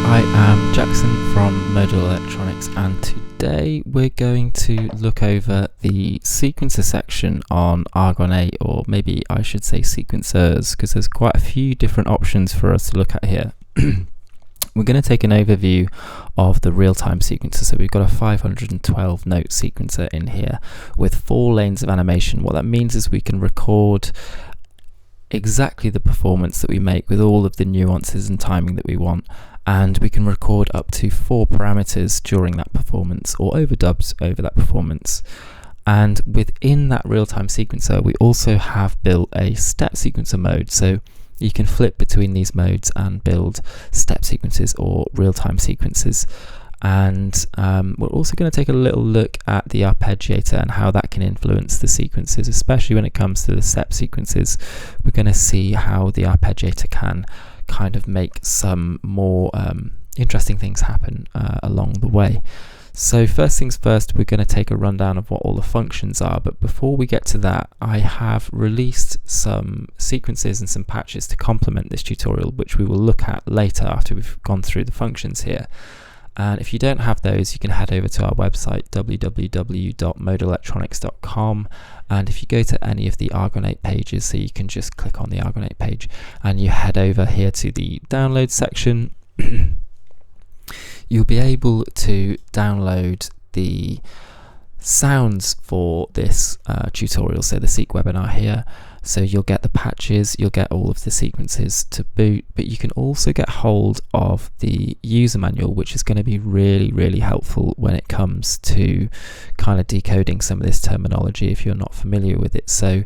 I am Jackson from Modal Electronics, and today we're going to look over the sequencer section on ARGON8, or maybe I should say sequencers, because there's quite a few different options for us to look at here. We're going to take an overview of the Realtime sequencer. So we've got a 512 note sequencer in here with 4 lanes of animation. What that means is we can record exactly the performance that we make with all of the nuances and timing that we want, and we can record up to 4 parameters during that performance, or overdubs over that performance. And within that Realtime sequencer, we also have built a step sequencer mode, so you can flip between these modes and build step sequences or real-time sequences. And we're also going to take a little look at the Arpeggiator and how that can influence the sequences, especially when it comes to the step sequences. We're going to see how the Arpeggiator can kind of make some more interesting things happen along the way. So first things first, we're going to take a rundown of what all the functions are, but before we get to that, I have released some sequences and some patches to complement this tutorial, which we will look at later after we've gone through the functions here. And if you don't have those, you can head over to our website, www.modalelectronics.com, and if you go to any of the ARGON8 pages, so you can just click on the ARGON8 page and you head over here to the download section, you'll be able to download the sounds for this tutorial, so the Seek webinar here. So you'll get the patches, you'll get all of the sequences to boot, but you can also get hold of the user manual, which is going to be really helpful when it comes to kind of decoding some of this terminology if you're not familiar with it. So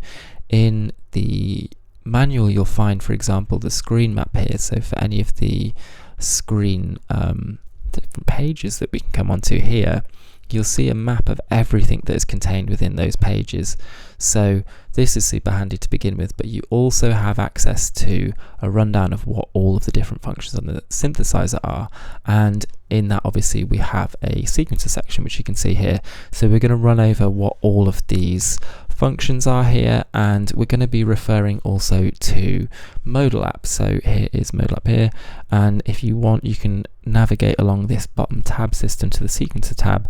in the manual, you'll find, for example, the screen map here. So for any of the screen different pages that we can come onto here, you'll see a map of everything that is contained within those pages. So this is super handy to begin with, but you also have access to a rundown of what all of the different functions on the synthesizer are, and in that obviously we have a sequencer section, which you can see here. So we're going to run over what all of these functions are here, and we're going to be referring also to Modal app. So here is Modal app here, and if you want, you can navigate along this bottom tab system to the sequencer tab.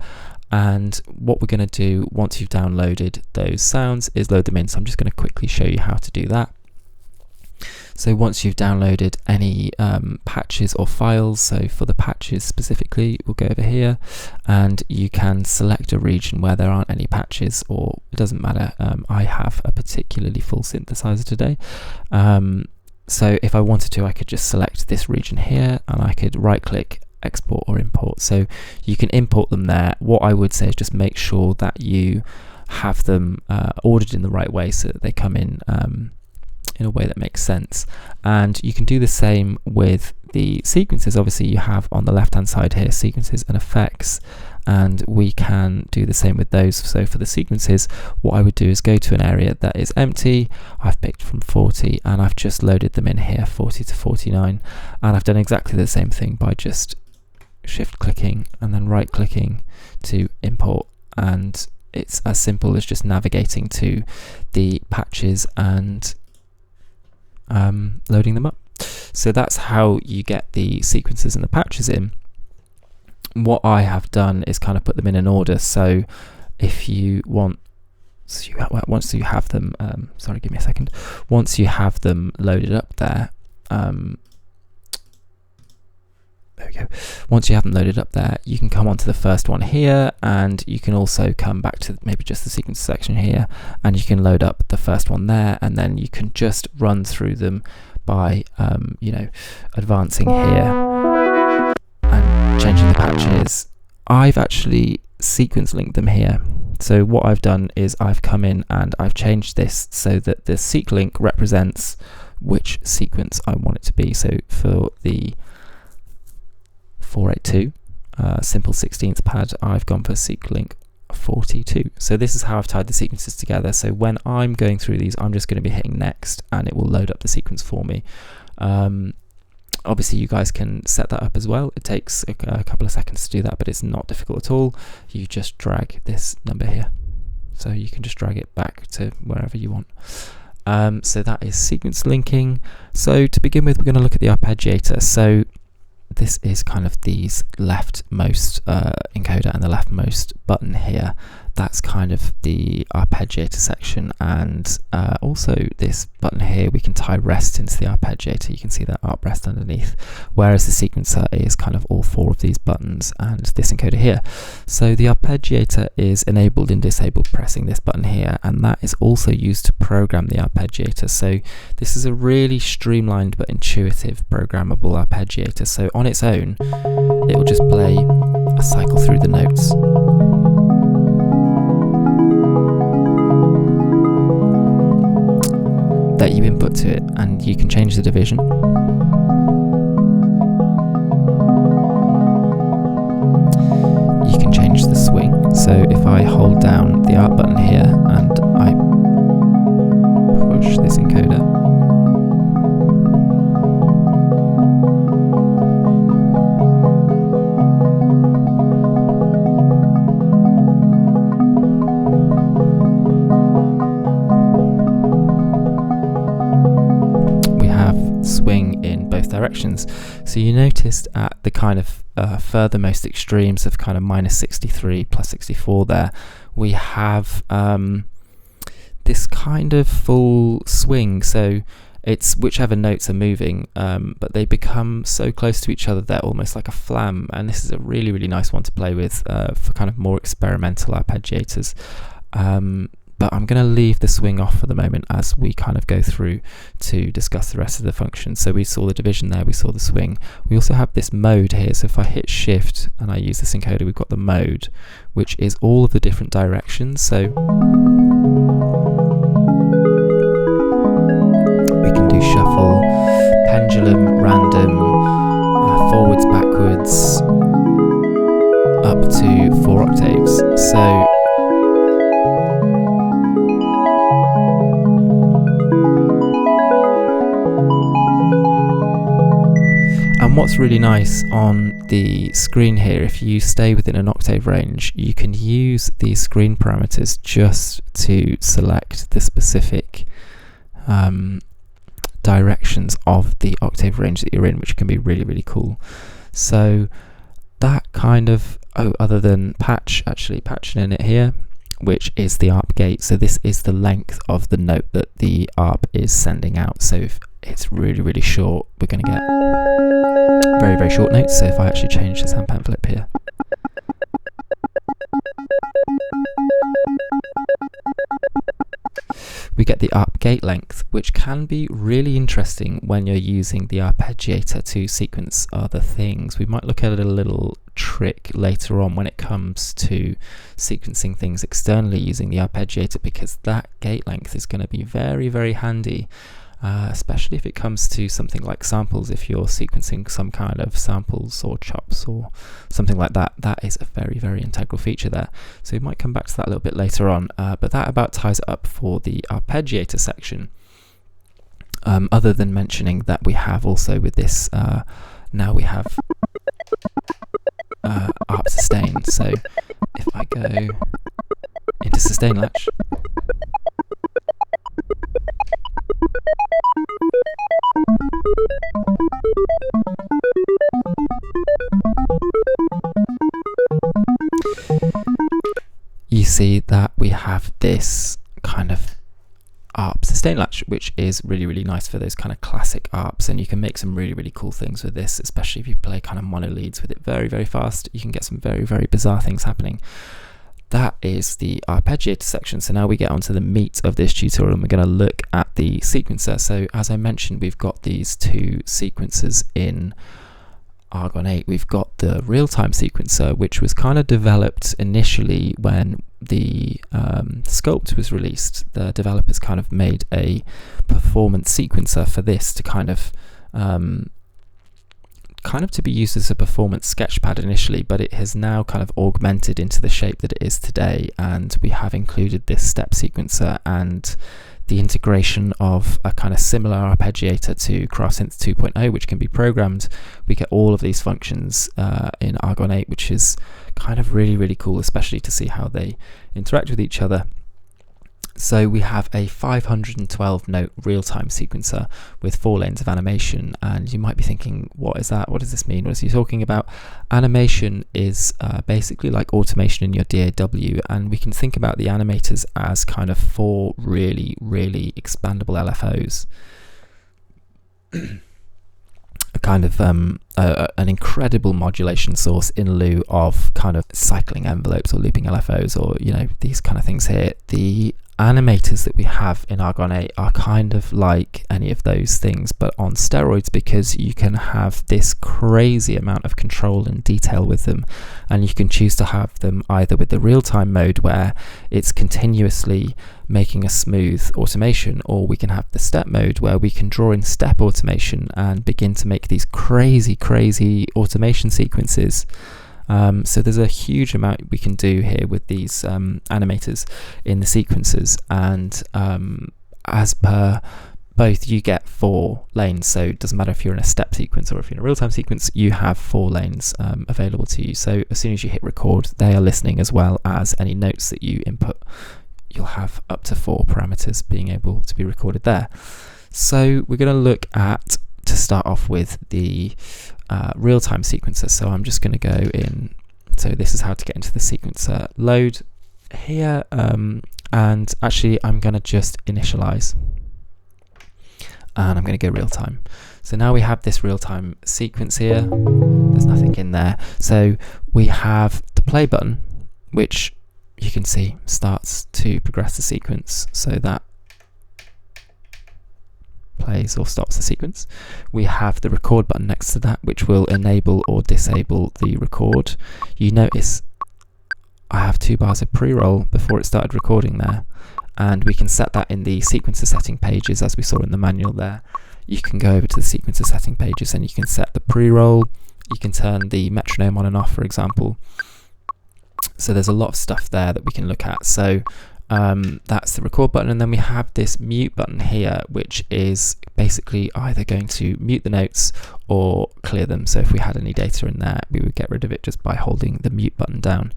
And what we're going to do once you've downloaded those sounds is load them in. So I'm just going to quickly show you how to do that. So once you've downloaded any patches or files, so for the patches specifically, we'll go over here and you can select a region where there aren't any patches, or it doesn't matter. I have a particularly full synthesizer today. So if I wanted to, I could just select this region here and I could right click, export or import. So you can import them there. What I would say is just make sure that you have them ordered in the right way so that they come in a way that makes sense. And you can do the same with the sequences. Obviously you have on the left hand side here sequences and effects, and we can do the same with those. So for the sequences, what I would do is go to an area that is empty. I've picked from 40 and I've just loaded them in here, 40 to 49, and I've done exactly the same thing by just shift clicking and then right clicking to import, and it's as simple as just navigating to the patches and loading them up. So that's how you get the sequences and the patches in. What I have done is kind of put them in an order. So if you want, once you have them, sorry, give me a second. Once you have them loaded up there, there we go. Once you have them loaded up there, you can come onto the first one here, and you can also come back to maybe just the sequence section here, and you can load up the first one there, and then you can just run through them by, advancing here and changing the patches. I've actually sequence linked them here. So what I've done is I've come in and I've changed this so that the seq link represents which sequence I want it to be. So for the 482 simple 16th pad, I've gone for seq link 42. So this is how I've tied the sequences together. So when I'm going through these, I'm just going to be hitting next and it will load up the sequence for me. Obviously you guys can set that up as well. It takes a couple of seconds to do that, but it's not difficult at all. You just drag this number here, so you can just drag it back to wherever you want. So that is sequence linking. So to begin with, we're going to look at the Arpeggiator. So this is kind of the leftmost encoder and the leftmost button here. That's kind of the arpeggiator section, and also this button here, we can tie rest into the arpeggiator. You can see that ARP rest underneath, whereas the sequencer is kind of all 4 of these buttons and this encoder here. So the arpeggiator is enabled and disabled pressing this button here, and that is also used to program the arpeggiator. So this is a really streamlined but intuitive programmable arpeggiator. So on its own, it will just play a cycle through the notes. That you input to it, and you can change the division. You can change the swing. So if I hold down the ARP button here and I push this encoder, swing in both directions. So you noticed at the kind of furthermost extremes of kind of -63 +64 there, we have this kind of full swing. So it's whichever notes are moving, but they become so close to each other they're almost like a flam, and this is a really, really nice one to play with for kind of more experimental arpeggiators. But I'm going to leave the swing off for the moment as we kind of go through to discuss the rest of the functions. So we saw the division there, we saw the swing. We also have this mode here. So if I hit shift and I use this encoder, we've got the mode, which is all of the different directions. So we can do shuffle, pendulum, random, forwards, backwards, up to 4 octaves. So and what's really nice on the screen here, if you stay within an octave range, you can use these screen parameters just to select the specific directions of the octave range that you're in, which can be really, really cool. So that kind of, other than patching in it here, which is the ARP gate. So this is the length of the note that the ARP is sending out. So if it's really, really short, we're going to get very, very short notes. So if I actually change this handpan flip here, we get the ARP gate length, which can be really interesting when you're using the arpeggiator to sequence other things. We might look at a little trick later on when it comes to sequencing things externally using the arpeggiator, because that gate length is going to be very, very handy. Especially if it comes to something like samples. If you're sequencing some kind of samples or chops or something like that, that is a very, very integral feature there. So we might come back to that a little bit later on, but that about ties it up for the arpeggiator section. Other than mentioning that we have also with this, now we have ARP sustain. So if I go into sustain latch, you see that we have this kind of ARP sustain latch, which is really, really nice for those kind of classic ARPs, and you can make some really, really cool things with this, especially if you play kind of mono leads with it very, very fast. You can get some very, very bizarre things happening. That is the arpeggiator section. So now we get onto the meat of this tutorial, and we're going to look at the sequencer. So as I mentioned, we've got these 2 sequencers in ARGON8. We've got the Realtime sequencer, which was kind of developed initially when the Sculpt was released. The developers kind of made a performance sequencer for this to kind of to be used as a performance sketchpad initially, but it has now kind of augmented into the shape that it is today, and we have included this step sequencer and the integration of a kind of similar arpeggiator to CraftSynth 2.0, which can be programmed. We get all of these functions in ARGON8, which is kind of really, really cool, especially to see how they interact with each other. So we have a 512 note real-time sequencer with 4 lanes of animation, and you might be thinking, what is that? What does this mean? What is he talking about? Animation is basically like automation in your DAW, and we can think about the animators as kind of 4 really, really expandable LFOs. A kind of an incredible modulation source in lieu of kind of cycling envelopes or looping LFOs, or these kind of things here. The animators that we have in ARGON8 are kind of like any of those things, but on steroids, because you can have this crazy amount of control and detail with them, and you can choose to have them either with the real-time mode where it's continuously making a smooth automation, or we can have the step mode where we can draw in step automation and begin to make these crazy automation sequences. So there's a huge amount we can do here with these animators in the sequences, and as per both, you get 4 lanes, so it doesn't matter if you're in a step sequence or if you're in a real-time sequence, you have 4 lanes available to you. So as soon as you hit record, they are listening, as well as any notes that you input. You'll have up to 4 parameters being able to be recorded there. So we're going to look at, to start off with, the real-time sequencer. So I'm just going to go in. So this is how to get into the sequencer load here, and actually I'm going to just initialize, and I'm going to go real-time. So now we have this real-time sequence here. There's nothing in there. So we have the play button, which you can see starts to progress the sequence, so that plays or stops the sequence. We have the record button next to that, which will enable or disable the record. You notice I have 2 bars of pre-roll before it started recording there, and we can set that in the sequencer setting pages, as we saw in the manual there. You can go over to the sequencer setting pages and you can set the pre-roll. You can turn the metronome on and off, for example. So there's a lot of stuff there that we can look at. So that's the record button, and then we have this mute button here, which is basically either going to mute the notes or clear them. So if we had any data in there, we would get rid of it just by holding the mute button down.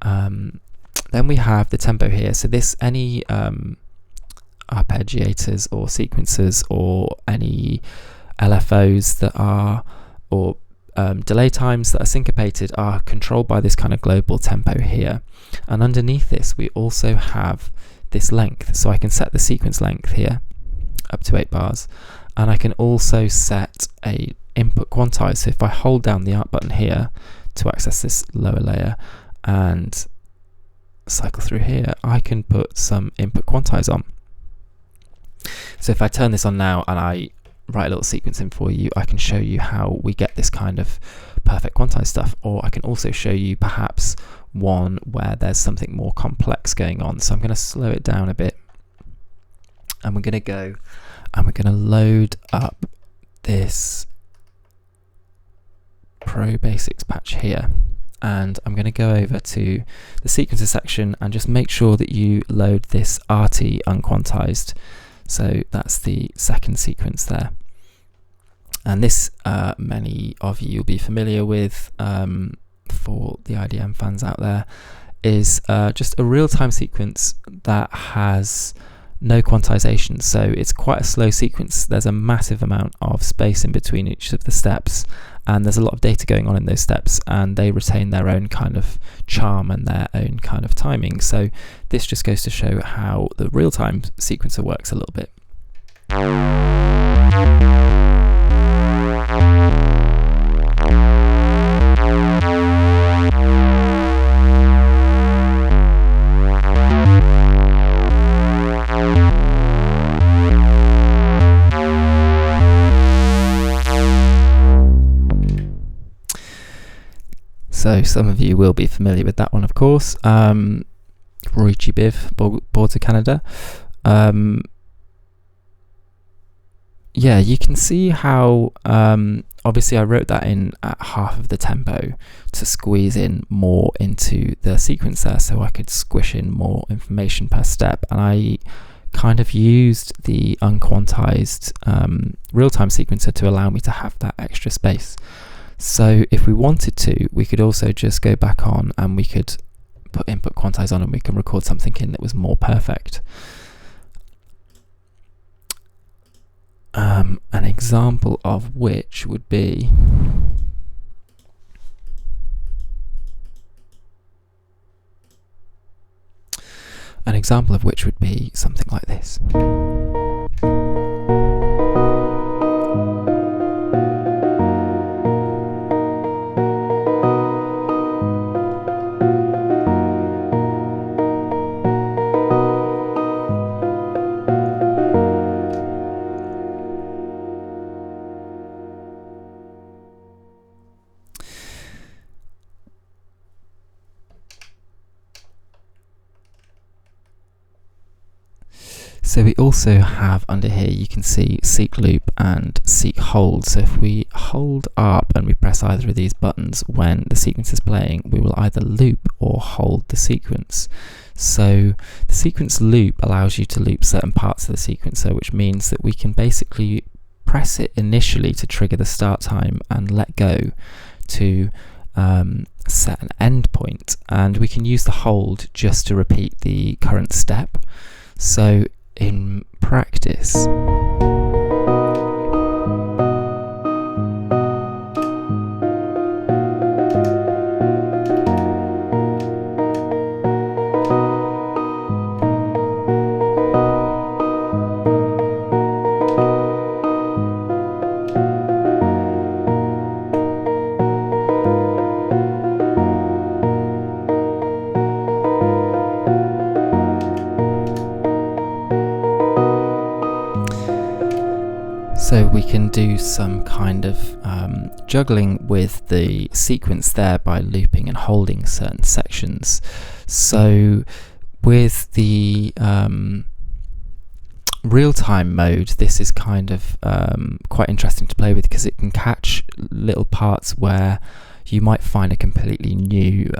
Then we have the tempo here. So this, any arpeggiators or sequencers or any LFOs that are, or delay times that are syncopated, are controlled by this kind of global tempo here. And underneath this we also have this length, so I can set the sequence length here up to 8 bars, and I can also set a input quantize. So if I hold down the Art button here to access this lower layer and cycle through here, I can put some input quantize on. So if I turn this on now and I write a little sequence in for you, I can show you how we get this kind of perfect quantize stuff, or I can also show you perhaps one where there's something more complex going on. So I'm going to slow it down a bit, and we're going to go and we're going to load up this Pro Basics patch here, and I'm going to go over to the sequencer section and just make sure that you load this RT unquantized. So that's the second sequence there, and this many of you will be familiar with, for the IDM fans out there, is just a real-time sequence that has no quantization. So it's quite a slow sequence. There's a massive amount of space in between each of the steps, and there's a lot of data going on in those steps, and they retain their own kind of charm and their own kind of timing. So this just goes to show how the real-time sequencer works a little bit. So some of you will be familiar with that one, of course. Roichi Biv, Boards of Canada. Yeah, you can see how obviously I wrote that in at half of the tempo to squeeze in more into the sequencer, so I could squish in more information per step, and I kind of used the unquantized real-time sequencer to allow me to have that extra space. So if we wanted to, we could also just go back on and we could put input quantize on and we can record something in that was more perfect. An example of which would be something like this. So we also have under here, you can see seek loop and seek hold. So if we hold up and we press either of these buttons when the sequence is playing, we will either loop or hold the sequence. So the sequence loop allows you to loop certain parts of the sequencer, which means that we can basically press it initially to trigger the start time and let go to set an end point. And we can use the hold just to repeat the current step. So in practice, so we can do some kind of juggling with the sequence there by looping and holding certain sections. So with the real-time mode, this is kind of quite interesting to play with because it can catch little parts where you might find a completely new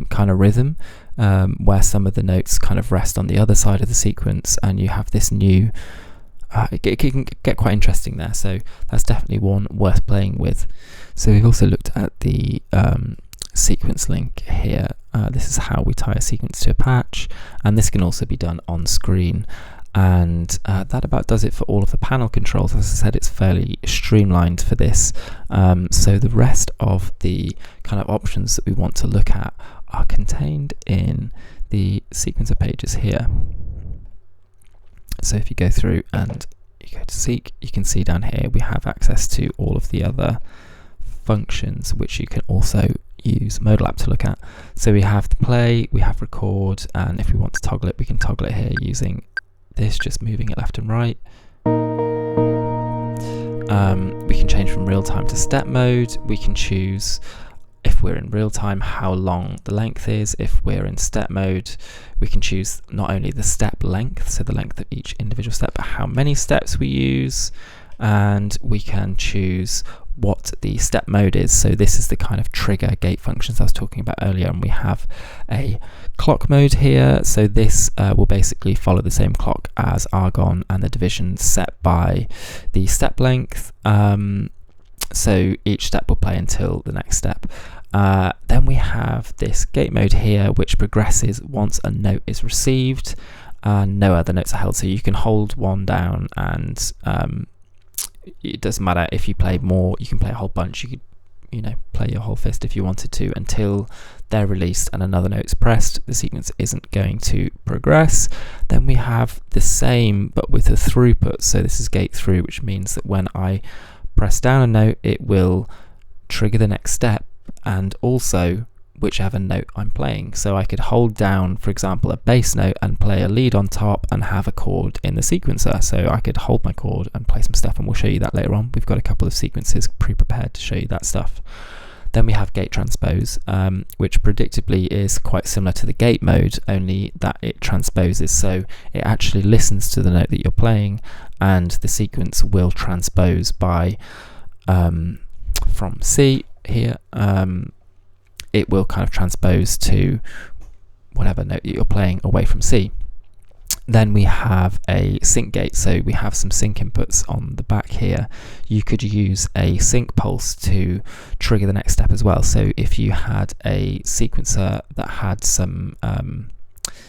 kind of rhythm, where some of the notes kind of rest on the other side of the sequence and you have this new it can get quite interesting there, so that's definitely one worth playing with. So we've also looked at the sequence link here. This is how we tie a sequence to a patch, and this can also be done on screen. And that about does it for all of the panel controls. As I said, it's fairly streamlined for this. So the rest of the kind of options that we want to look at are contained in the sequencer pages here. So if you go through and you go to seek, you can see down here we have access to all of the other functions which you can also use Modal app to look at. So we have the play, we have record, and if we want to toggle it, we can toggle it here using this, just moving it left and right. We can change from real time to step mode. We can choose, if we're in real time, how long the length is. If we're in step mode, we can choose not only the step length, so the length of each individual step, but how many steps we use. And we can choose what the step mode is. So this is the kind of trigger gate functions I was talking about earlier, and we have a clock mode here. So this will basically follow the same clock as Argon and the division set by the step length. So each step will play until the next step. Then we have this gate mode here, which progresses once a note is received and no other notes are held. So you can hold one down, and it doesn't matter if you play more. You can play a whole bunch. You could, play your whole fist if you wanted to until they're released and another note's pressed. The sequence isn't going to progress. Then we have the same but with a throughput. So this is gate through, which means that when I press down a note, it will trigger the next step and also whichever note I'm playing. So I could hold down, for example, a bass note and play a lead on top and have a chord in the sequencer. So I could hold my chord and play some stuff, and we'll show you that later on. We've got a couple of sequences pre-prepared to show you that stuff. Then we have gate transpose, which predictably is quite similar to the gate mode, only that it transposes. So it actually listens to the note that you're playing, and the sequence will transpose by from C here. It will kind of transpose to whatever note that you're playing away from C. Then we have a sync gate, so we have some sync inputs on the back here. You could use a sync pulse to trigger the next step as well. So if you had a sequencer that had some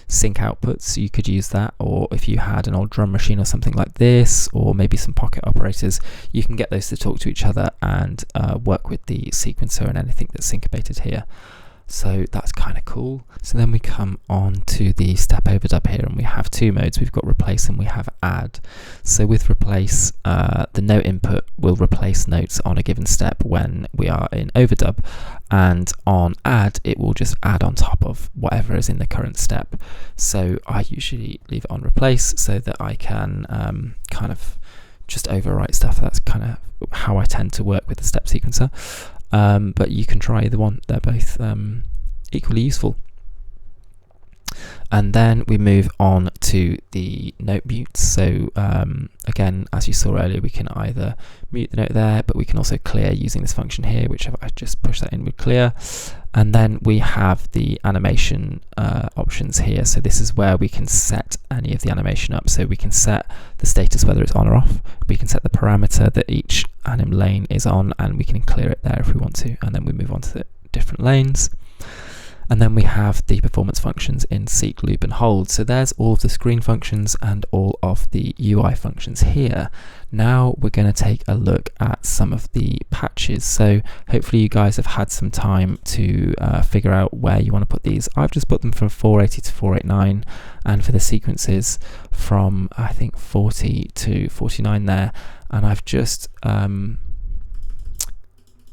sync outputs, you could use that, or if you had an old drum machine or something like this, or maybe some pocket operators, you can get those to talk to each other and work with the sequencer and anything that's syncopated here. So that's kind of cool. So then we come on to the step overdub here, and we have two modes. We've got replace and we have add. So with replace, the note input will replace notes on a given step when we are in overdub, and on add it will just add on top of whatever is in the current step. So I usually leave it on replace so that I can kind of just overwrite stuff. That's kind of how I tend to work with the step sequencer. But you can try either one. They're both equally useful. And then we move on to the note mutes. So again, as you saw earlier, we can either mute the note there, but we can also clear using this function here, which I just push that in with clear. And then we have the animation options here. So this is where we can set any of the animation up. So we can set the status, whether it's on or off. We can set the parameter that each anim lane is on, and we can clear it there if we want to. And then we move on to the different lanes. And then we have the performance functions in seek, loop, and hold. So there's all of the screen functions and all of the UI functions here. Now we're going to take a look at some of the patches. So hopefully you guys have had some time to figure out where you want to put these. I've just put them from 480 to 489, and for the sequences from I think 40 to 49 there. And I've just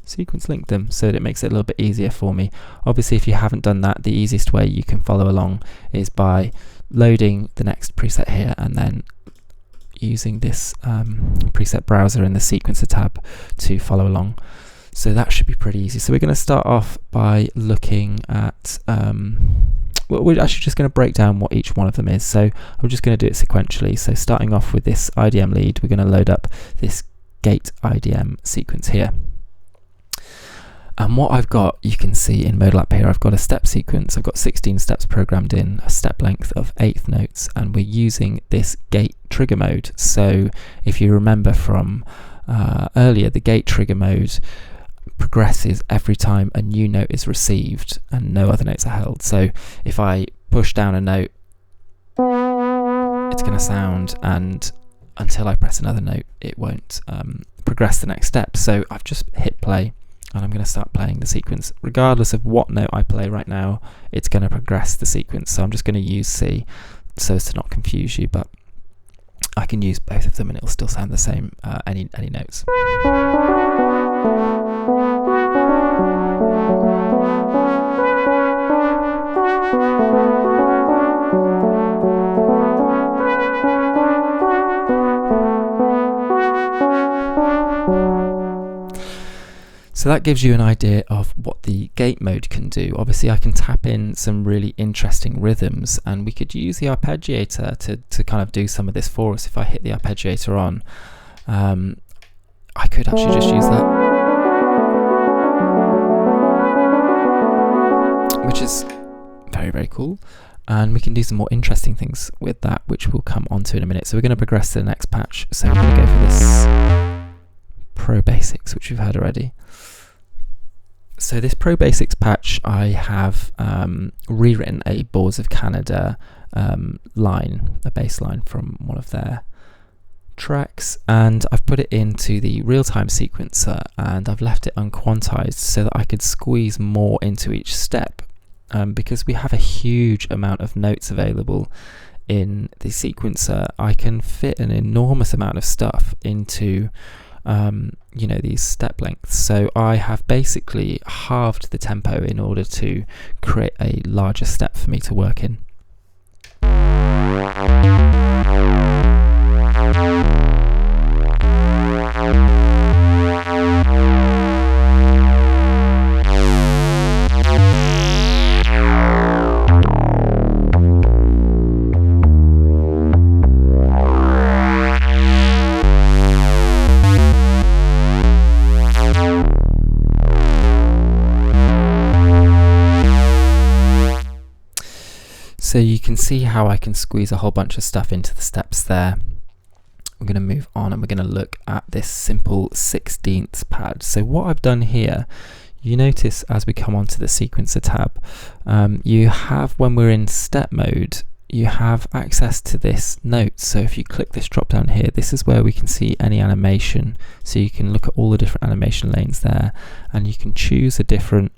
sequence link them so that it makes it a little bit easier for me. Obviously, if you haven't done that, the easiest way you can follow along is by loading the next preset here and then using this preset browser in the sequencer tab to follow along. So that should be pretty easy. So we're going to start off by looking at we're actually just going to break down what each one of them is. So I'm just going to do it sequentially. So starting off with this IDM lead, we're going to load up this gate IDM sequence here. And what I've got, you can see in Modal app here, I've got a step sequence. I've got 16 steps programmed in, a step length of 8th notes, and we're using this gate trigger mode. So if you remember from earlier, the gate trigger mode progresses every time a new note is received and no other notes are held. So if I push down a note, it's going to sound, and until I press another note, it won't progress the next step. So I've just hit play. And I'm going to start playing the sequence. Regardless of what note I play right now, it's going to progress the sequence. So I'm just going to use C so as to not confuse you, but I can use both of them and it'll still sound the same, any notes. So that gives you an idea of what the gate mode can do. Obviously I can tap in some really interesting rhythms, and we could use the Arpeggiator to kind of do some of this for us. If I hit the Arpeggiator on, I could actually just use that, which is very, very cool. And we can do some more interesting things with that, which we'll come on to in a minute. So we're going to progress to the next patch. So we're going to go for this Pro Basics, which we've heard already. So this Pro Basics patch, I have rewritten a Boards of Canada line, a bass line from one of their tracks, and I've put it into the Realtime sequencer, and I've left it unquantized so that I could squeeze more into each step, because we have a huge amount of notes available in the sequencer. I can fit an enormous amount of stuff into these step lengths. So I have basically halved the tempo in order to create a larger step for me to work in. So you can see how I can squeeze a whole bunch of stuff into the steps there. We're going to move on and we're going to look at this simple 16ths pad. So what I've done here, you notice as we come onto the sequencer tab, you have, when we're in step mode, you have access to this note. So if you click this drop down here, this is where we can see any animation. So you can look at all the different animation lanes there, and you can choose a different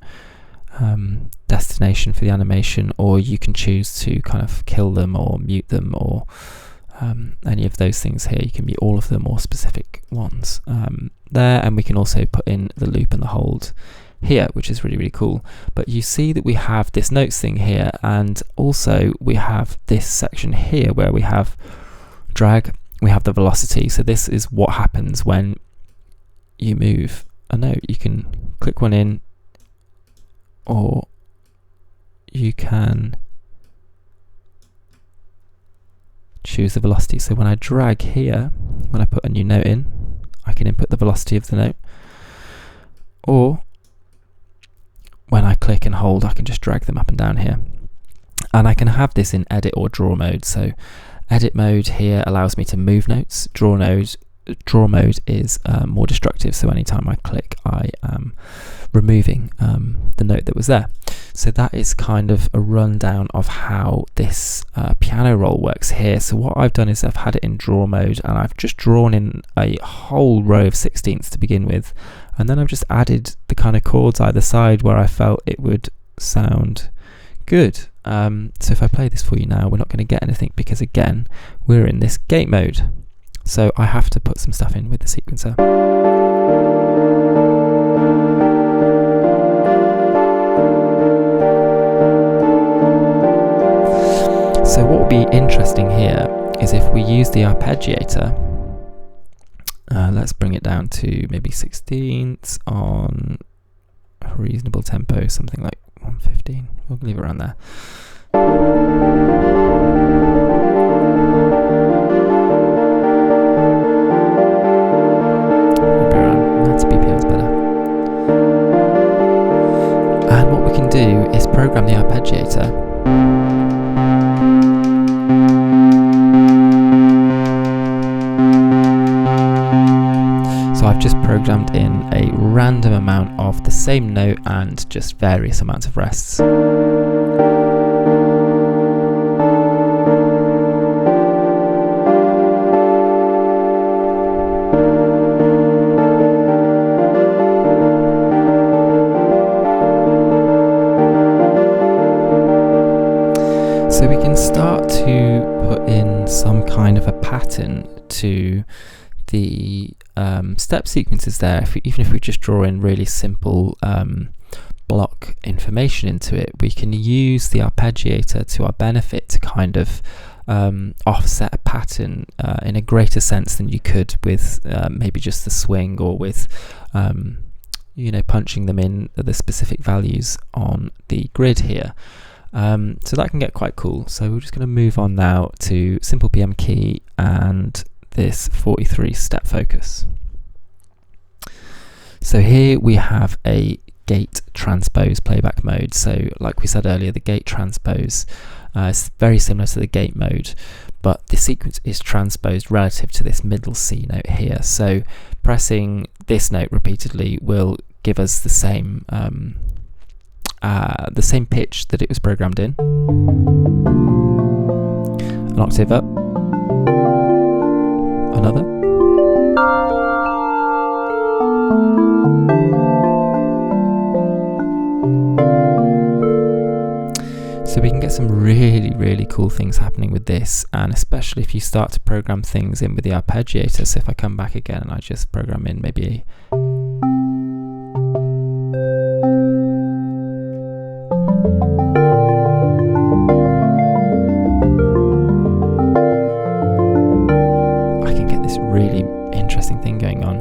destination for the animation, or you can choose to kind of kill them or mute them, or any of those things here. You can mute all of them or specific ones there, and we can also put in the loop and the hold here, which is really, really cool. But you see that we have this notes thing here, and also we have this section here where we have drag, we have the velocity. So this is what happens when you move a note. You can click one in, or you can choose the velocity. So when I drag here, when I put a new note in, I can input the velocity of the note, or when I click and hold, I can just drag them up and down here. And I can have this in edit or draw mode. So edit mode here allows me to move notes. Draw mode is more destructive, so anytime I click, I am removing the note that was there. So that is kind of a rundown of how this piano roll works here. So what I've done is I've had it in draw mode, and I've just drawn in a whole row of 16ths to begin with, and then I've just added the kind of chords either side where I felt it would sound good. So if I play this for you now, we're not going to get anything because, again, we're in this gate mode. So I have to put some stuff in with the sequencer. So what will be interesting here is if we use the arpeggiator, let's bring it down to maybe 16ths on a reasonable tempo, something like 115. We'll leave it around there. Maybe around 90 BPM is better. And what we can do is program the arpeggiator. I've just programmed in a random amount of the same note and just various amounts of rests. So we can start to put in some kind of a pattern to the step sequences there. Even if we just draw in really simple block information into it, we can use the arpeggiator to our benefit to kind of offset a pattern in a greater sense than you could with maybe just the swing, or with punching them in the specific values on the grid here. So that can get quite cool. So we're just going to move on now to simple PM key and this 43 step focus. So here we have a gate transpose playback mode. So like we said earlier, the gate transpose is very similar to the gate mode, but the sequence is transposed relative to this middle C note here. So pressing this note repeatedly will give us the same pitch that it was programmed in. An octave up. Another. So we can get some really, really cool things happening with this, and especially if you start to program things in with the arpeggiator. So if I come back again and I just program in maybe really interesting thing going on.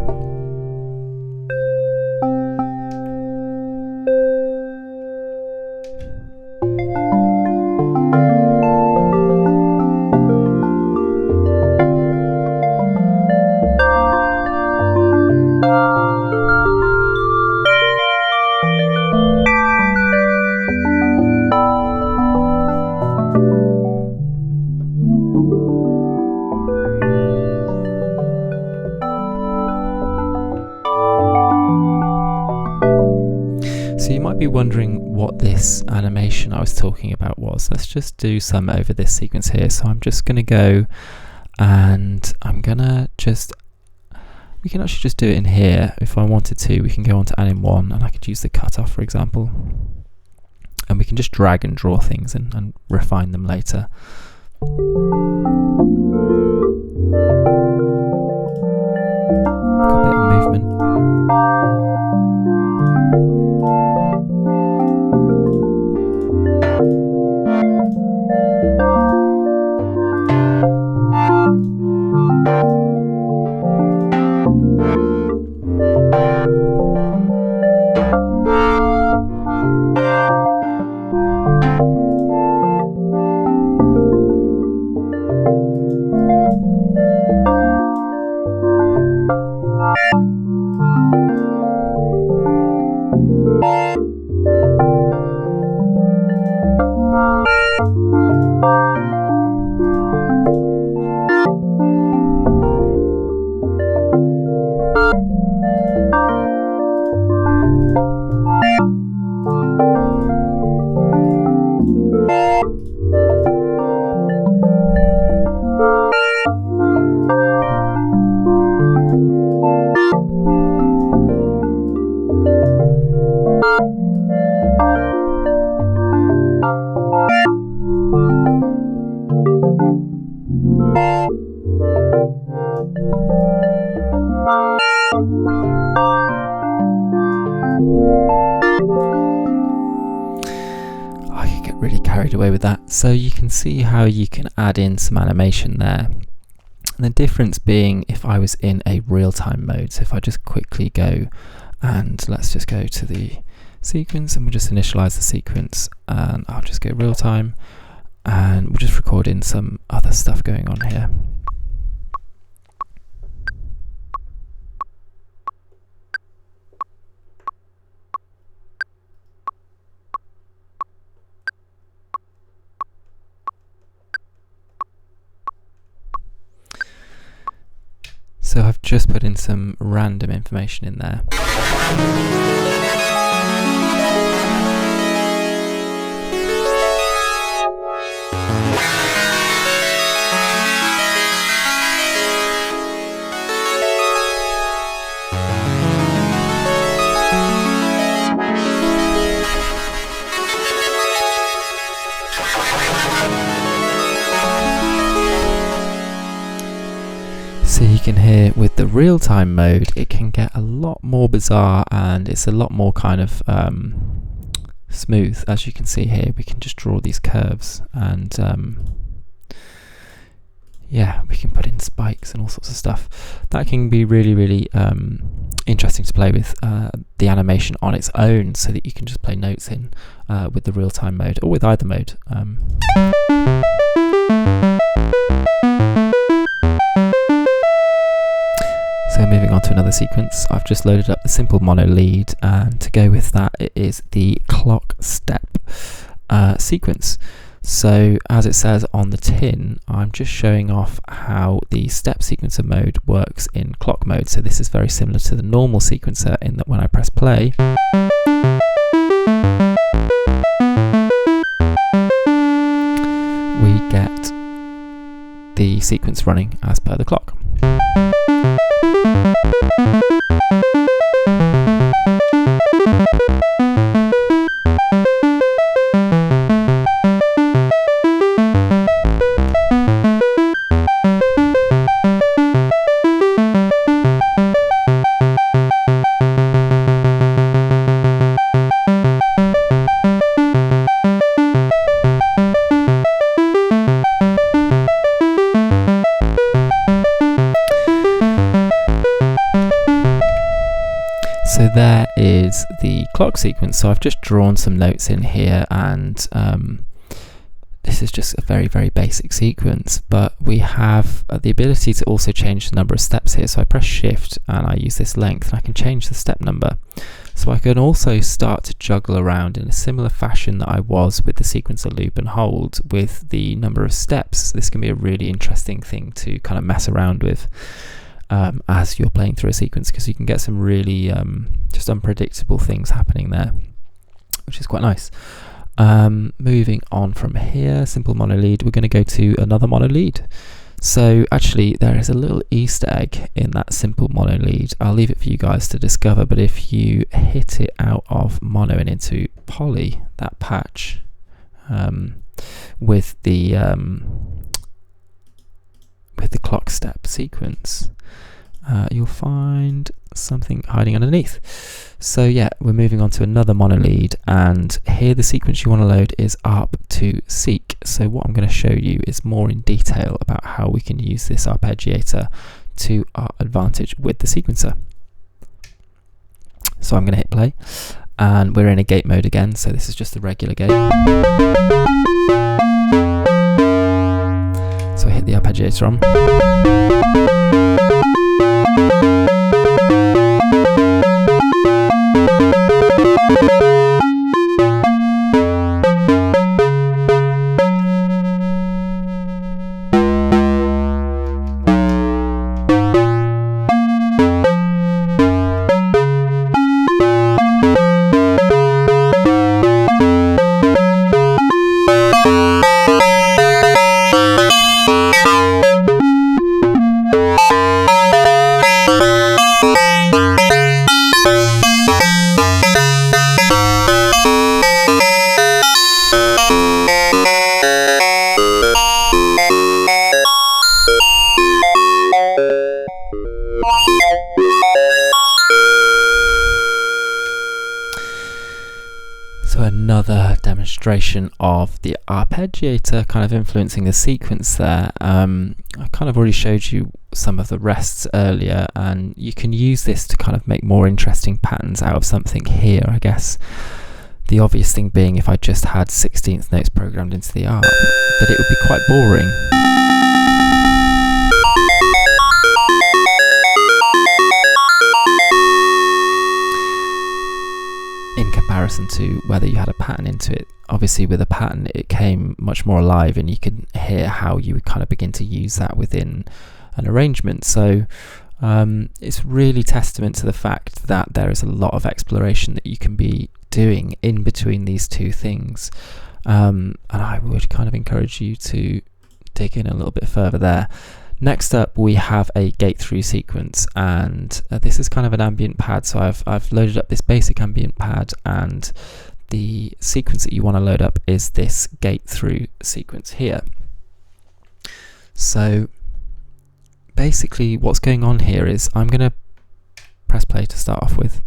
wondering what this animation I was talking about was, let's just do some over this sequence here. So I'm just going to go and I'm going to we can actually just do it in here. If I wanted to, we can go on to Anim 1 and I could use the cutoff, for example. And we can just drag and draw things and refine them later. A bit of movement. Really carried away with that. So you can see how you can add in some animation there. And the difference being if I was in a real-time mode. So if I just quickly go and let's just go to the sequence and we'll just initialize the sequence and I'll just go real-time and we'll just record in some other stuff going on here. So I've just put in some random information in there. So you can hear with the real-time mode, it can get a lot more bizarre and it's a lot more kind of smooth. As you can see here, we can just draw these curves and yeah, we can put in spikes and all sorts of stuff. That can be really, really interesting to play with the animation on its own so that you can just play notes in with the real-time mode or with either mode. So moving on to another sequence, I've just loaded up the simple mono lead and to go with that it is the clock step sequence. So as it says on the tin, I'm just showing off how the step sequencer mode works in clock mode. So this is very similar to the normal sequencer in that when I press play, we get the sequence running as per the clock. So there is the clock sequence. So I've just drawn some notes in here and this is just a very, very basic sequence, but we have the ability to also change the number of steps here. So I press shift and I use this length and I can change the step number. So I can also start to juggle around in a similar fashion that I was with the sequencer loop and hold with the number of steps. This can be a really interesting thing to kind of mess around with as you're playing through a sequence, because you can get some really just unpredictable things happening there. which is quite nice. Moving on from here, simple mono lead, we're going to go to another mono lead. So actually there is a little Easter egg in that simple mono lead. I'll leave it for you guys to discover, but if you hit it out of mono and into poly, that patch with the clock step sequence, you'll find something hiding underneath. So yeah, we're moving on to another mono lead, and here the sequence you want to load is ARP to seek. So what I'm going to show you is more in detail about how we can use this arpeggiator to our advantage with the sequencer. So I'm going to hit play, and we're in a gate mode again, so this is just the regular gate. So I hit the arpeggiator on. So another demonstration of the arpeggiator kind of influencing the sequence there. I kind of already showed you some of the rests earlier, and you can use this to kind of make more interesting patterns out of something here, I guess. The obvious thing being, if I just had 16th notes programmed into the ARP, that it would be quite boring. In comparison to whether you had a pattern into it. Obviously with a pattern it came much more alive, and you can hear how you would kind of begin to use that within an arrangement. So it's really testament to the fact that there is a lot of exploration that you can be doing in between these two things, and I would kind of encourage you to dig in a little bit further there. Next up we have a gate through sequence, and this is kind of an ambient pad. So I've loaded up this basic ambient pad, and the sequence that you want to load up is this gate through sequence here. So basically what's going on here is I'm going to press play to start off with,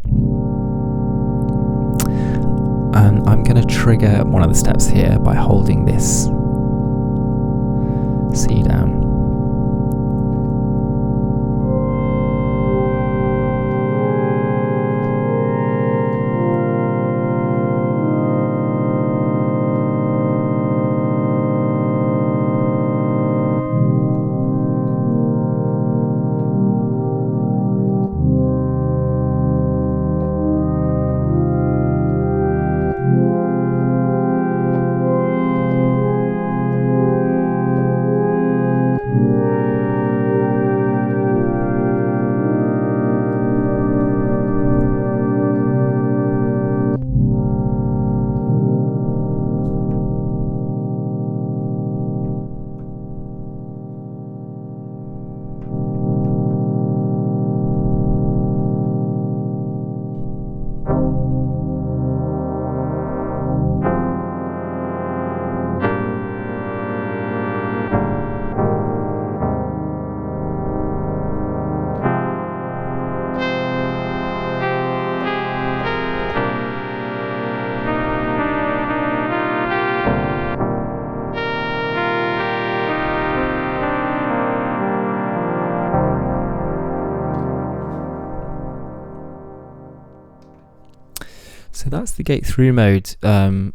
and I'm going to trigger one of the steps here by holding this C down. So that's the gate through mode,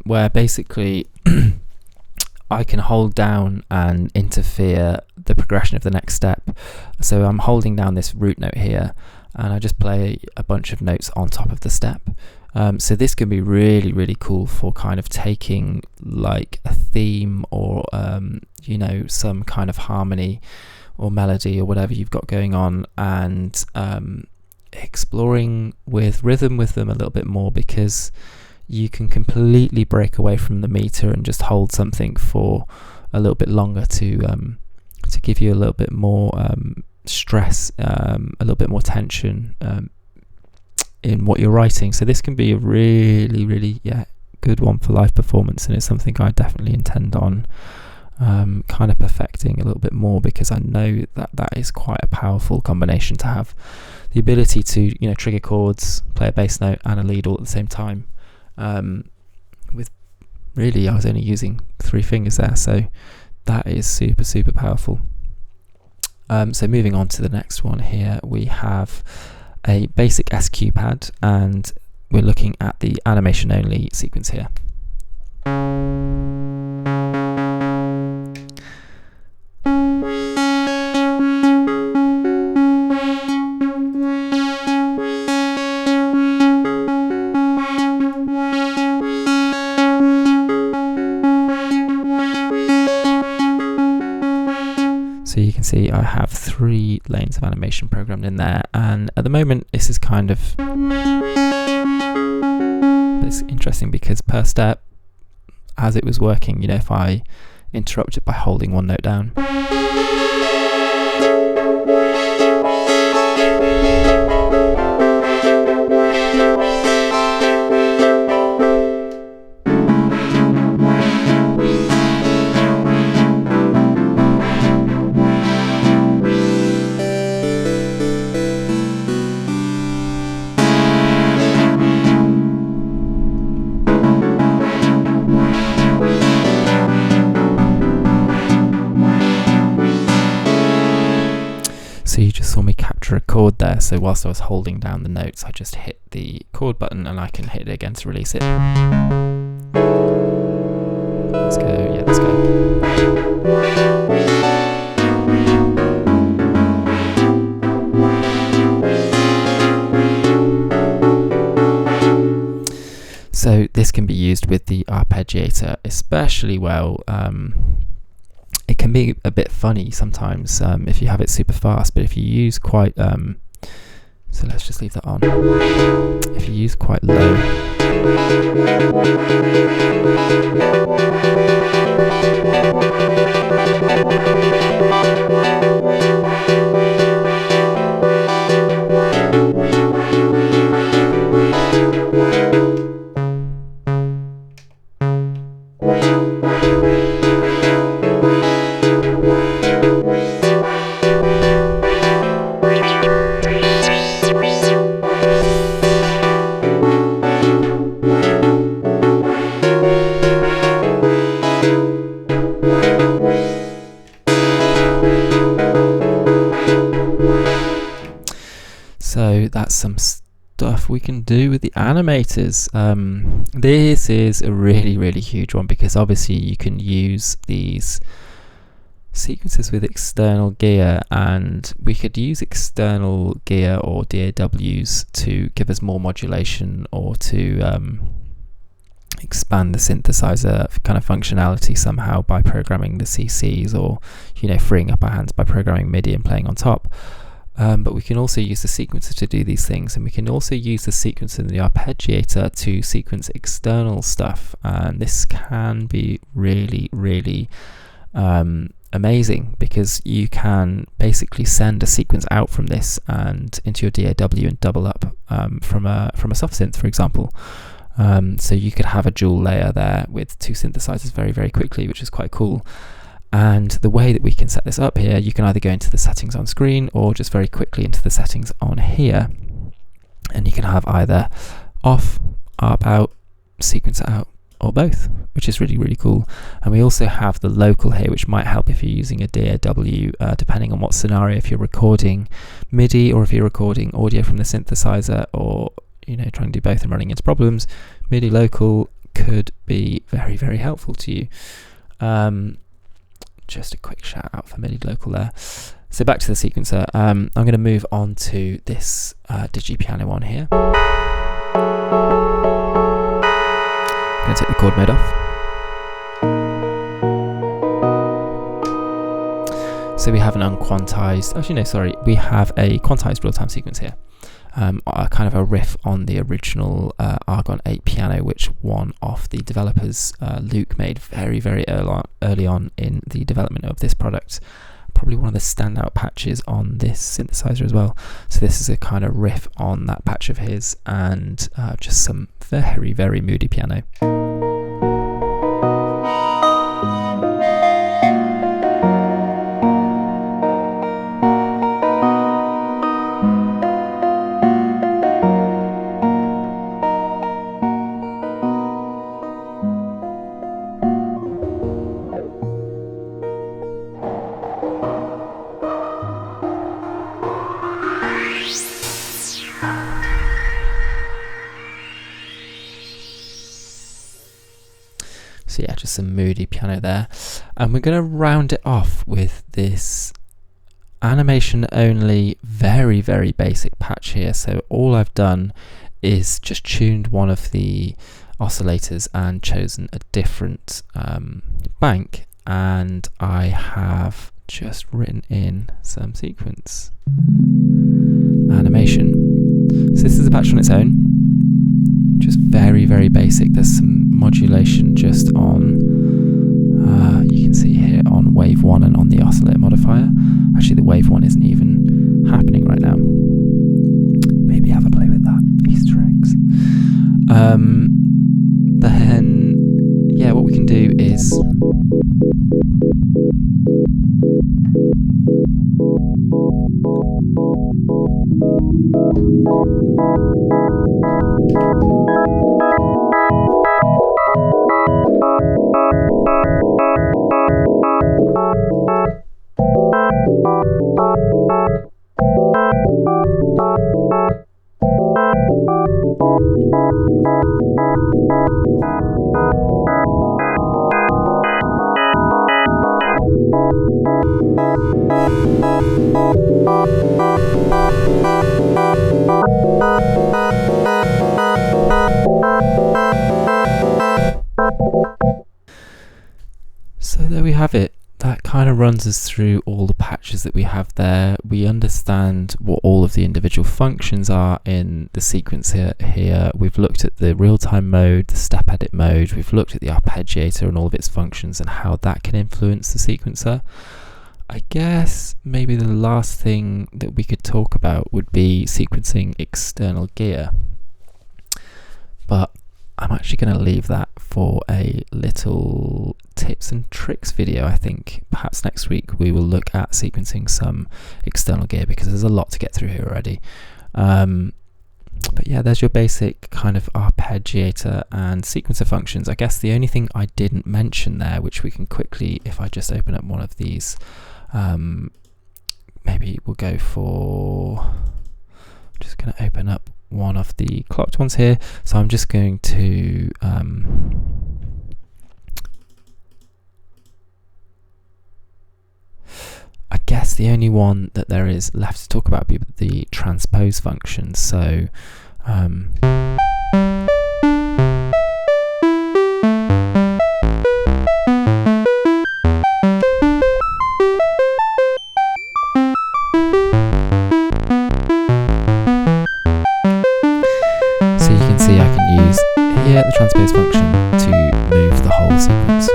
where basically I can hold down and interfere the progression of the next step. So I'm holding down this root note here, and I just play a bunch of notes on top of the step. So this can be really, really cool for kind of taking like a theme or you know, some kind of harmony or melody or whatever you've got going on, and exploring with rhythm with them a little bit more, because you can completely break away from the meter and just hold something for a little bit longer to give you a little bit more stress, a little bit more tension in what you're writing. So this can be a really, really good one for live performance, and it's something I definitely intend on kind of perfecting a little bit more, because I know that is quite a powerful combination to have the ability to trigger chords, play a bass note and a lead all at the same time. With really, I was only using 3 fingers there, so that is super, super powerful. So moving on to the next one here, we have a basic SQ pad, and we're looking at the animation only sequence here. So you can see I have 3 lanes of animation programmed in there, and at the moment this is kind of, it's interesting because per step, as it was working, if I interrupt it by holding 1 note down, so you just saw me capture a chord there. So whilst I was holding down the notes, I just hit the chord button and I can hit it again to release it. Let's go, let's go. So this can be used with the Arpeggiator especially well. It can be a bit funny sometimes if you have it super fast, but if you use quite so let's just leave that on. If you use quite low, so that's some stuff we can do with the animators. This is a really, really huge one, because obviously you can use these sequences with external gear, and we could use external gear or DAWs to give us more modulation, or to expand the synthesizer kind of functionality somehow by programming the CCs, or freeing up our hands by programming MIDI and playing on top. But we can also use the sequencer to do these things, and we can also use the sequencer in the Arpeggiator to sequence external stuff, and this can be really, really amazing, because you can basically send a sequence out from this and into your DAW and double up from a soft synth, for example. So you could have a dual layer there with 2 synthesizers very, very quickly, which is quite cool. And the way that we can set this up here, you can either go into the settings on screen or just very quickly into the settings on here, and you can have either off, ARP out, sequencer out, or both, which is really, really cool. And we also have the local here, which might help if you're using a DAW, depending on what scenario, if you're recording MIDI or if you're recording audio from the synthesizer, or trying to do both and running into problems. MIDI local could be very, very helpful to you. Just a quick shout out for MIDI local there. So back to the sequencer. I'm going to move on to this DigiPiano one here. I'm going to take the chord mode off. So we have an unquantized, we have a quantized real-time sequence here. kind of a riff on the original ARGON8 piano, which one of the developers, Luke, made very, very early on in the development of this product. Probably one of the standout patches on this synthesizer as well. So this is a kind of riff on that patch of his, and just some very, very moody piano. So yeah, just some moody piano there. And we're going to round it off with this animation only, very, very basic patch here. So all I've done is just tuned one of the oscillators and chosen a different bank, and I have just written in some sequence animation. So this is a patch on its own, just very, very basic. There's some modulation just on, you can see here on wave 1 and on the oscillator modifier. Actually, the wave 1 isn't even happening right now. Maybe have a play with that. Easter eggs. Then, yeah, what we can do is so there we have it. That kind of runs us through all the patches that we have there. We understand what all of the individual functions are in the sequence here. We've looked at the real-time mode, the step edit mode. We've looked at the arpeggiator and all of its functions and how that can influence the sequencer. I guess maybe the last thing that we could talk about would be sequencing external gear. But I'm actually going to leave that for a little tips and tricks video. I think perhaps next week we will look at sequencing some external gear, because there's a lot to get through here already. But yeah, there's your basic kind of arpeggiator and sequencer functions. I guess the only thing I didn't mention there, which we can quickly, if I just open up one of these, maybe we'll go for, I'm just going to open up one of the clocked ones here. So I'm just going to I guess the only one that there is left to talk about would be the transpose function. So see, I can use here the transpose function to move the whole sequence.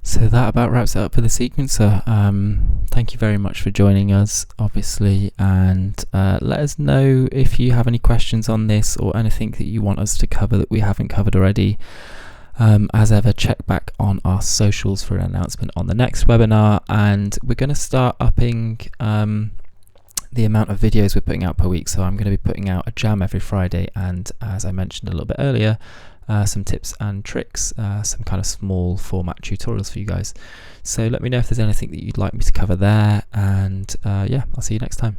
So that about wraps it up for the sequencer. Thank you very much for joining us, obviously, and let us know if you have any questions on this or anything that you want us to cover that we haven't covered already. As ever, check back on our socials for an announcement on the next webinar, and we're going to start upping the amount of videos we're putting out per week. So I'm going to be putting out a jam every Friday, and as I mentioned a little bit earlier, some tips and tricks, some kind of small format tutorials for you guys. So let me know if there's anything that you'd like me to cover there, and yeah, I'll see you next time.